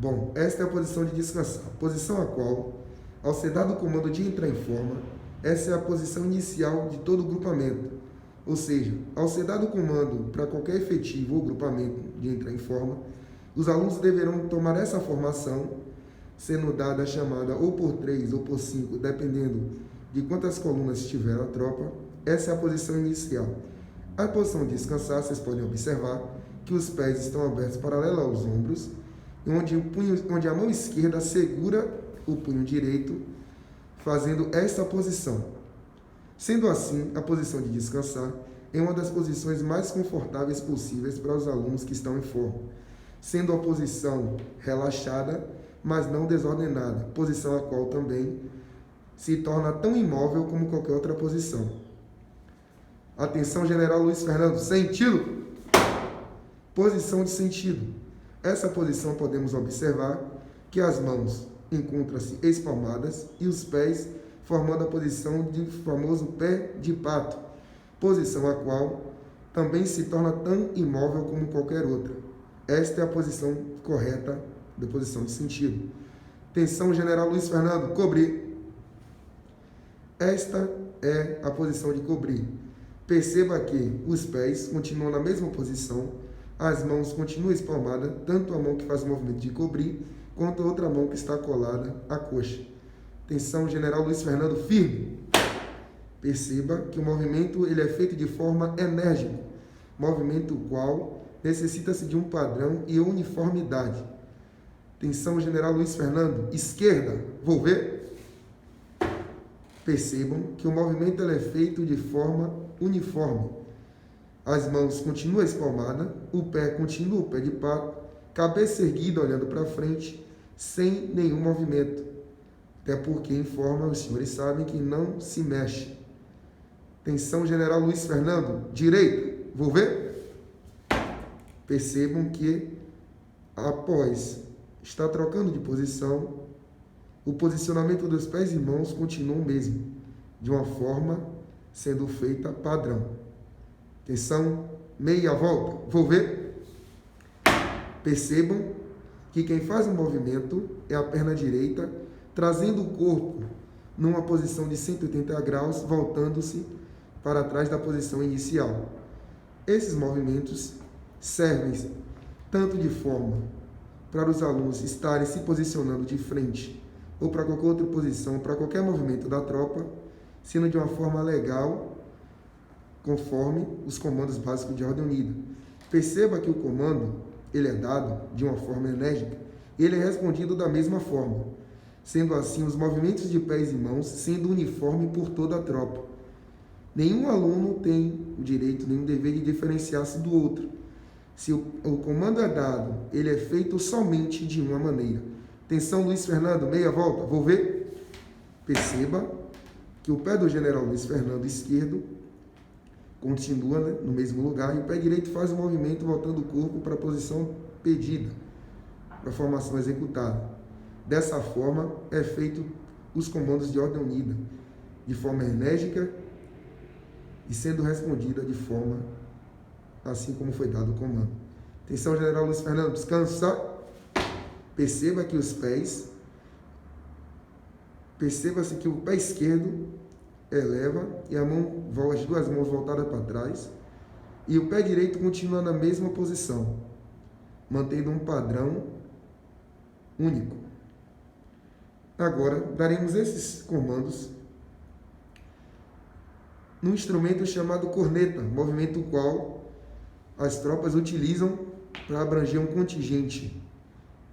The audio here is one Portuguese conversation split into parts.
Bom, esta é a posição de descansar, posição a qual, ao ser dado o comando de entrar em forma, essa é a posição inicial de todo o grupamento. Ou seja, ao ser dado o comando para qualquer efetivo ou grupamento de entrar em forma, os alunos deverão tomar essa formação, sendo dada a chamada ou por 3 ou por 5, dependendo de quantas colunas tiver a tropa. Essa é a posição inicial. A posição de descansar, vocês podem observar que os pés estão abertos paralelo aos ombros, onde a mão esquerda segura o punho direito, fazendo esta posição. Sendo assim, a posição de descansar é uma das posições mais confortáveis possíveis para os alunos que estão em forma, sendo a posição relaxada, mas não desordenada, posição a qual também se torna tão imóvel como qualquer outra posição. Atenção, General Luiz Fernando, sentido. Posição de sentido. Essa posição podemos observar que as mãos encontram-se espalmadas e os pés formando a posição de famoso pé de pato, posição a qual também se torna tão imóvel como qualquer outra. Esta é a posição correta da posição de sentido. Atenção, General Luiz Fernando, cobrir. Esta é a posição de cobrir. Perceba que os pés continuam na mesma posição, as mãos continuam espalmadas, tanto a mão que faz o movimento de cobrir, quanto a outra mão que está colada à coxa. Atenção, General Luiz Fernando, firme. Perceba que o movimento ele é feito de forma enérgica, movimento qual necessita-se de um padrão e uniformidade. Atenção, General Luiz Fernando, esquerda, vou ver. Percebam que o movimento ele é feito de forma uniforme. As mãos continuam espalmadas, o pé continua o pé de pato, cabeça erguida olhando para frente, sem nenhum movimento. Até porque em forma os senhores sabem que não se mexe. Atenção, General Luiz Fernando, direita, vou ver. Percebam que após estar trocando de posição, o posicionamento dos pés e mãos continua o mesmo, de uma forma sendo feita padrão. Atenção, meia volta, vou ver. Percebam que quem faz o movimento é a perna direita, trazendo o corpo numa posição de 180 graus, voltando-se para trás da posição inicial. Esses movimentos servem tanto de forma para os alunos estarem se posicionando de frente ou para qualquer outra posição, para qualquer movimento da tropa, sendo de uma forma legal, conforme os comandos básicos de ordem unida. Perceba que o comando ele é dado de uma forma enérgica e ele é respondido da mesma forma. Sendo assim, os movimentos de pés e mãos sendo uniforme por toda a tropa. Nenhum aluno tem o direito, nem o dever de diferenciar-se do outro. Se o comando é dado, ele é feito somente de uma maneira. Atenção, Luiz Fernando, meia volta, vou ver. Perceba que o pé do General Luiz Fernando esquerdo continua, no mesmo lugar e o pé direito faz o movimento voltando o corpo para a posição pedida, para a formação executada. Dessa forma, é feito os comandos de ordem unida, de forma enérgica e sendo respondida de forma assim como foi dado o comando. Atenção, General Luiz Fernando, descansa. Perceba que os pés, perceba-se que o pé esquerdo eleva e as duas mãos voltadas para trás e o pé direito continua na mesma posição, mantendo um padrão único. Agora, daremos esses comandos num instrumento chamado corneta, movimento qual as tropas utilizam para abranger um contingente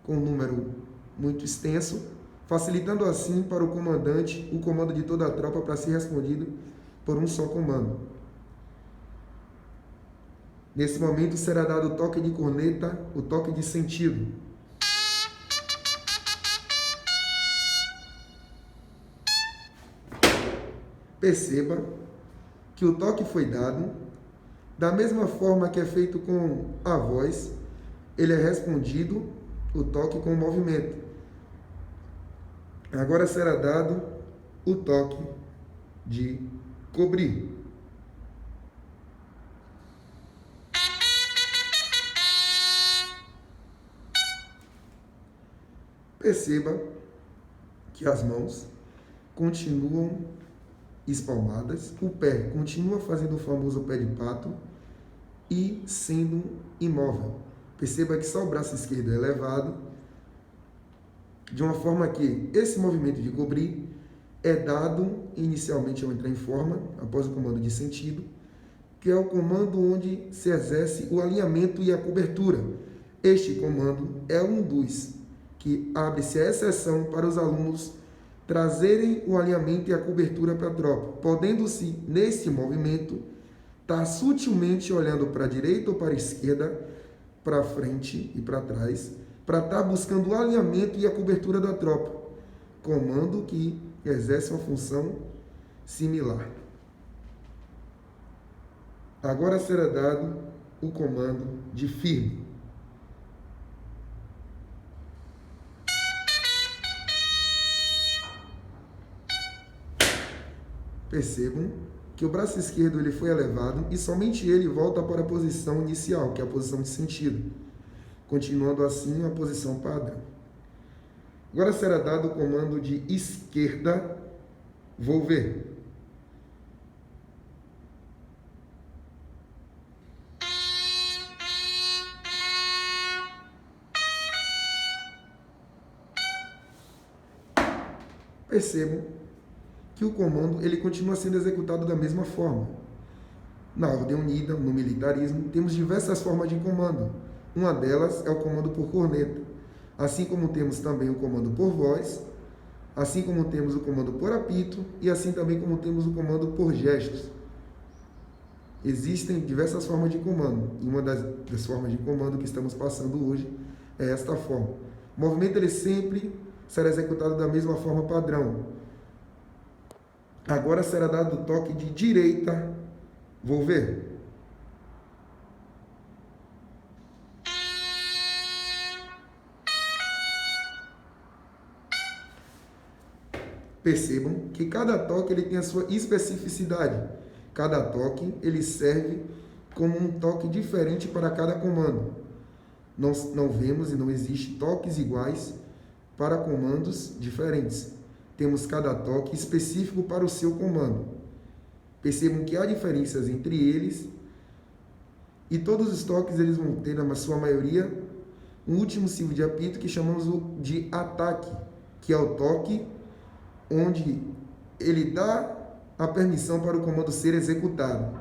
com um número muito extenso, facilitando assim para o comandante o comando de toda a tropa para ser respondido por um só comando. Nesse momento será dado o toque de corneta, o toque de sentido. Perceba que o toque foi dado, da mesma forma que é feito com a voz, ele é respondido, o toque com o movimento. Agora será dado o toque de cobrir. Perceba que as mãos continuam espalmadas, o pé continua fazendo o famoso pé de pato e sendo imóvel. Perceba que só o braço esquerdo é elevado, de uma forma que esse movimento de cobrir é dado inicialmente ao entrar em forma, após o comando de sentido, que é o comando onde se exerce o alinhamento e a cobertura. Este comando é um dos que abre-se a exceção para os alunos trazerem o alinhamento e a cobertura para a tropa, podendo-se, nesse movimento, estar sutilmente olhando para a direita ou para a esquerda, para frente e para trás, para estar buscando o alinhamento e a cobertura da tropa. Comando que exerce uma função similar. Agora será dado o comando de firme. Percebam que o braço esquerdo ele foi elevado e somente ele volta para a posição inicial, que é a posição de sentido, continuando assim a posição padrão. Agora será dado o comando de esquerda, volver. Percebam que o comando ele continua sendo executado da mesma forma. Na ordem unida, no militarismo, temos diversas formas de comando. Uma delas é o comando por corneta, assim como temos também o comando por voz, assim como temos o comando por apito e assim também como temos o comando por gestos. Existem diversas formas de comando, e uma das formas de comando que estamos passando hoje é esta forma. O movimento ele sempre será executado da mesma forma padrão. Agora será dado o toque de direita, volver. Percebam que cada toque ele tem a sua especificidade. Cada toque ele serve como um toque diferente para cada comando. Não vemos e não existe toques iguais para comandos diferentes. Temos cada toque específico para o seu comando. Percebam que há diferenças entre eles e todos os toques eles vão ter, na sua maioria, um último silbo de apito que chamamos de ataque, que é o toque onde ele dá a permissão para o comando ser executado.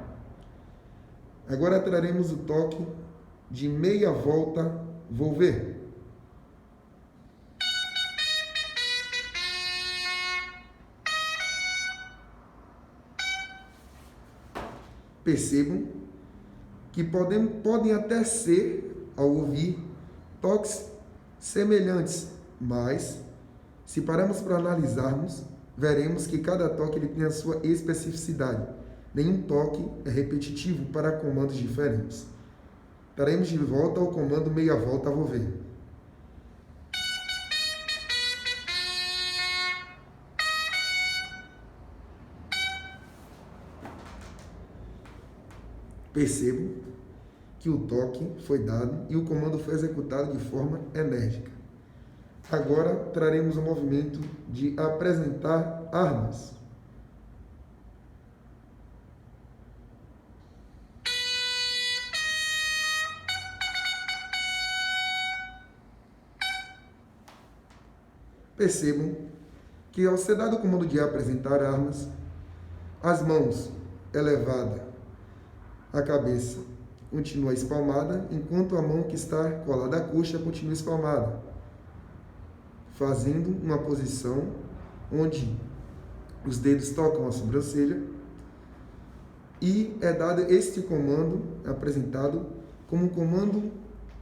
Agora traremos o toque de meia volta, volver. Percebam que podem até ser, ao ouvir, toques semelhantes, mas, se pararmos para analisarmos, veremos que cada toque ele tem a sua especificidade. Nenhum toque é repetitivo para comandos diferentes. Estaremos de volta ao comando meia volta, volver. Percebo que o toque foi dado e o comando foi executado de forma enérgica. Agora traremos o movimento de apresentar armas. Percebam que ao ser dado o comando de apresentar armas, as mãos elevadas, a cabeça continua espalmada, enquanto a mão que está colada à coxa continua espalmada, fazendo uma posição onde os dedos tocam a sobrancelha, e é dado este comando, apresentado como um comando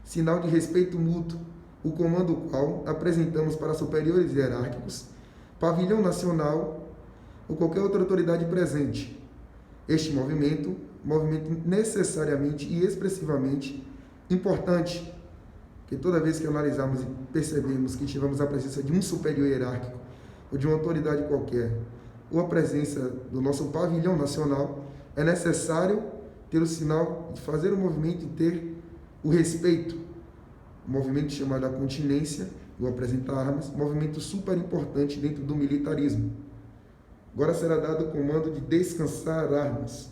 sinal de respeito mútuo, o comando qual apresentamos para superiores hierárquicos, pavilhão nacional ou qualquer outra autoridade presente. Este movimento necessariamente e expressivamente importante, que toda vez que analisarmos e percebemos que tivemos a presença de um superior hierárquico ou de uma autoridade qualquer, ou a presença do nosso pavilhão nacional, é necessário ter o sinal de fazer o movimento e ter o respeito, o movimento chamado a continência, do apresentar armas, movimento super importante dentro do militarismo. Agora será dado o comando de descansar armas.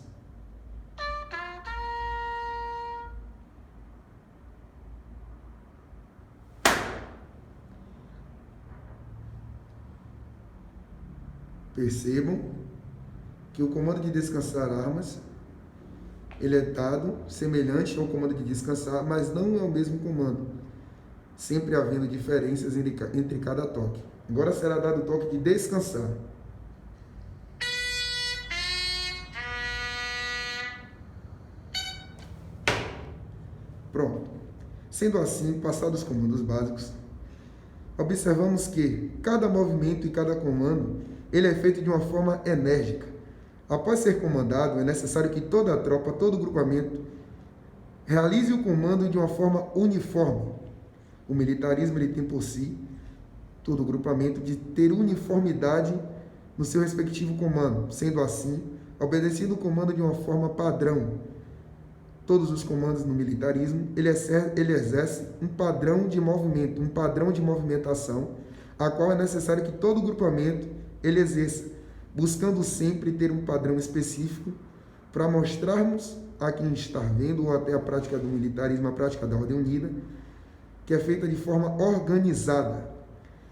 Percebam que o comando de descansar armas, ele é dado semelhante ao comando de descansar, mas não é o mesmo comando, sempre havendo diferenças entre cada toque. Agora será dado o toque de descansar. Pronto. Sendo assim, passados os comandos básicos, observamos que cada movimento e cada comando, ele é feito de uma forma enérgica. Após ser comandado, é necessário que toda a tropa, todo o grupamento, realize o comando de uma forma uniforme. O militarismo, ele tem por si, todo o grupamento, de ter uniformidade no seu respectivo comando. Sendo assim, obedecido o comando de uma forma padrão. Todos os comandos no militarismo, ele exerce um padrão de movimento, um padrão de movimentação, a qual é necessário que todo grupamento ele exerça, buscando sempre ter um padrão específico para mostrarmos a quem está vendo, ou até a prática do militarismo, a prática da Ordem Unida, que é feita de forma organizada,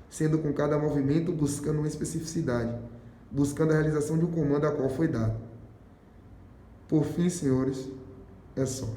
sendo com cada movimento buscando uma especificidade, buscando a realização de um comando a qual foi dado. Por fim, senhores, é só.